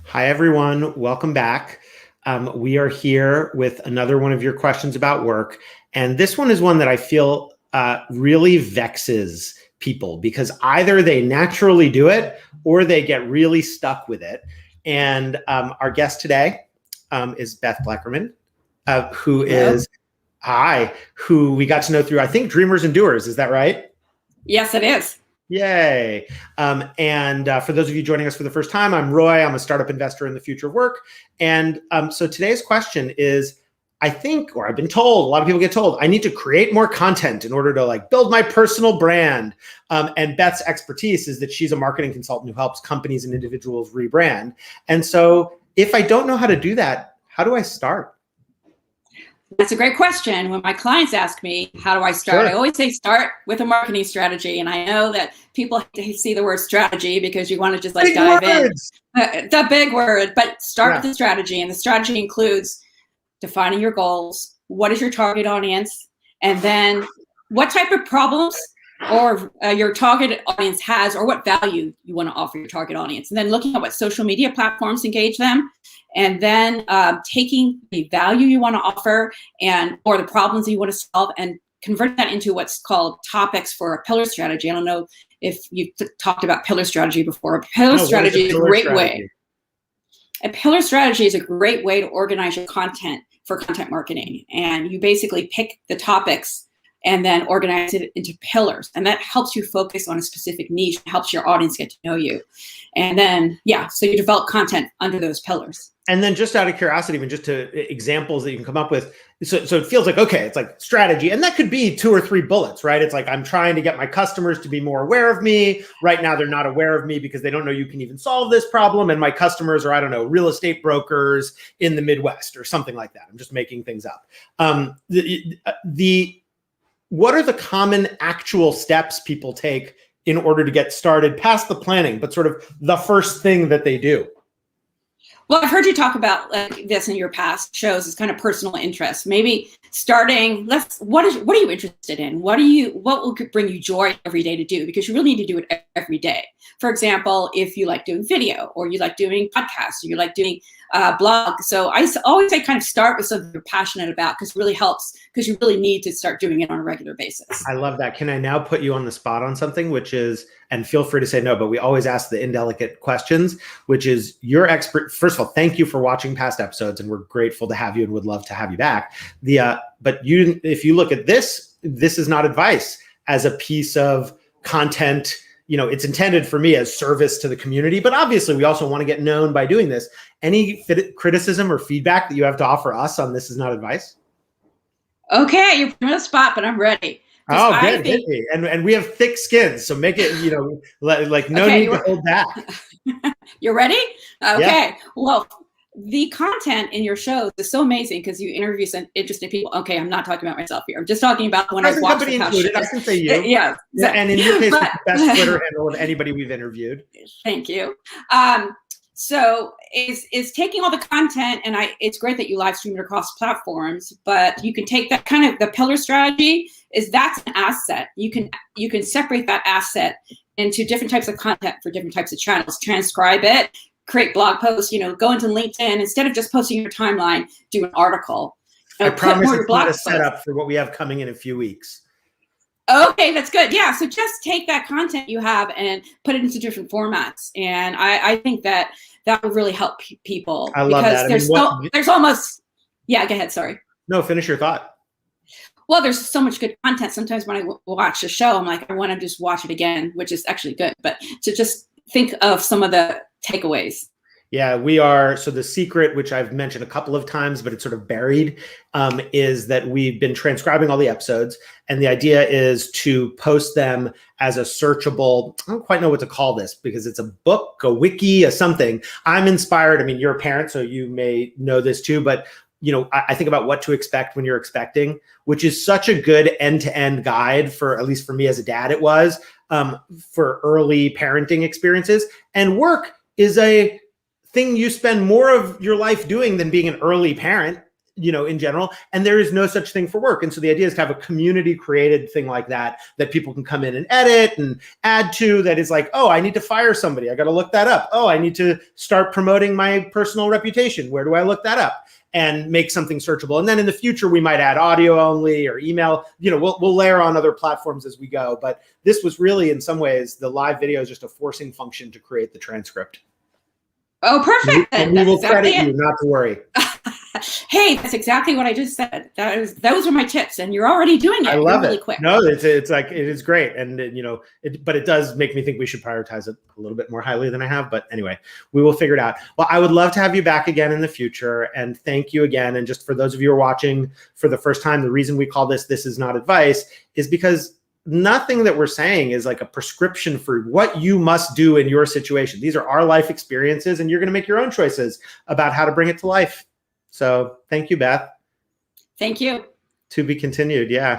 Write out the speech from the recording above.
Hi, everyone. Welcome back. We are here with another one of your questions about work. And this one is one that I feel really vexes people because either they naturally do it or they get really stuck with it. And our guest today is Beth Bleckerman, who Hello. is, who we got to know through, I think, Dreamers and Doers. Is that right? Yes, it is. Yay. And for those of you joining us for the first time, I'm Roy. I'm a startup investor in the future of work. And so today's question is, I think, or I've been told, a lot of people get told, I need to create more content in order to build my personal brand. And Beth's expertise is that she's a marketing consultant who helps companies and individuals rebrand. And so if I don't know how to do that, how do I start? That's a great question. When my clients ask me, how do I start? Sure. I always say start with a marketing strategy. And I know that people hate to see the word strategy because you want to just Big dive words. in. The big word, but start Yeah. with the strategy. And the strategy includes defining your goals. What is your target audience? And then what type of problems or your target audience has, or what value you want to offer your target audience. And then looking at what social media platforms engage them. And then taking the value you want to offer or the problems you want to solve and convert that into what's called topics for a pillar strategy. I don't know if you've talked about pillar strategy before. A pillar strategy is a great way. A pillar strategy is a great way to organize your content for content marketing. And you basically pick the topics and then organize it into pillars. And that helps you focus on a specific niche, helps your audience get to know you. And then, so you develop content under those pillars. And then just out of curiosity, even just to examples that you can come up with. So it feels like, okay, it's like strategy. And that could be 2 or 3 bullets, right? It's like, I'm trying to get my customers to be more aware of me. Right now, they're not aware of me because they don't know you can even solve this problem. And my customers are, I don't know, real estate brokers in the Midwest or something like that. I'm just making things up. What are the common actual steps people take in order to get started past the planning, but sort of the first thing that they do? Well, I've heard you talk about this in your past shows as kind of personal interest. Maybe starting, what are you interested in? What will bring you joy every day to do? Because you really need to do it every day. For example, if you like doing video, or you like doing podcasts, or you like doing blog. So I always say kind of start with something you're passionate about, because it really helps, because you really need to start doing it on a regular basis. I love that. Can I now put you on the spot on something, which is, and feel free to say no, but we always ask the indelicate questions, which is your expert. First of all, thank you for watching past episodes, and we're grateful to have you and would love to have you back. But if you look at this is not advice as a piece of content. It's intended for me as service to the community, but obviously we also want to get known by doing this. Any criticism or feedback that you have to offer us on This Is Not Advice? Okay, you're putting me on the spot, but I'm ready. Oh, good. Hit me. And we have thick skins, so make it, no need to hold back. You're ready? Okay. Yeah. Well, the content in your shows is so amazing because you interview some interesting people. Okay, I'm not talking about myself here. I'm just talking about when I watch the included. I can say you. Yeah. And in your case, it's the best Twitter handle of anybody we've interviewed. Thank you. So is taking all the content, and it's great that you live stream it across platforms, but you can take that kind of the pillar strategy that's an asset. You can separate that asset into different types of content for different types of channels, transcribe it, create blog posts, go into LinkedIn, instead of just posting your timeline, do an article. I promise it's not a setup for what we have coming in a few weeks. Okay, that's good. Yeah, so just take that content you have and put it into different formats. And I think that would really help people. I love that. There's almost, go ahead, sorry. No, finish your thought. Well, there's so much good content. Sometimes when I watch a show, I'm like, I want to just watch it again, which is actually good. But to just think of some of the takeaways. Yeah, we are. So the secret, which I've mentioned a couple of times, but it's sort of buried, is that we've been transcribing all the episodes. And the idea is to post them as a searchable, I don't quite know what to call this because it's a book, a wiki, a something. I'm inspired. I mean, you're a parent, so you may know this too, but I think about what to expect when you're expecting, which is such a good end-to-end guide for, at least for me as a dad, it was, for early parenting experiences. And work is a thing you spend more of your life doing than being an early parent. in general, and there is no such thing for work. And so the idea is to have a community created thing like that people can come in and edit and add to, that is like, oh, I need to fire somebody, I got to look that up. Oh, I need to start promoting my personal reputation, where do I look that up? And make something searchable. And then in the future, we might add audio only or email. We'll layer on other platforms as we go. But this was really, in some ways, the live video is just a forcing function to create the transcript. Oh, perfect. And we will credit you, not to worry. Hey, that's exactly what I just said. Those are my tips, and you're already doing it. I love really it. Quick. No, it's like, it is great, and but it does make me think we should prioritize it a little bit more highly than I have. But anyway, we will figure it out. Well, I would love to have you back again in the future, and thank you again. And just for those of you who are watching for the first time, the reason we call this Is Not Advice is because nothing that we're saying is like a prescription for what you must do in your situation. These are our life experiences, and you're going to make your own choices about how to bring it to life. So thank you, Beth. Thank you. To be continued. Yeah.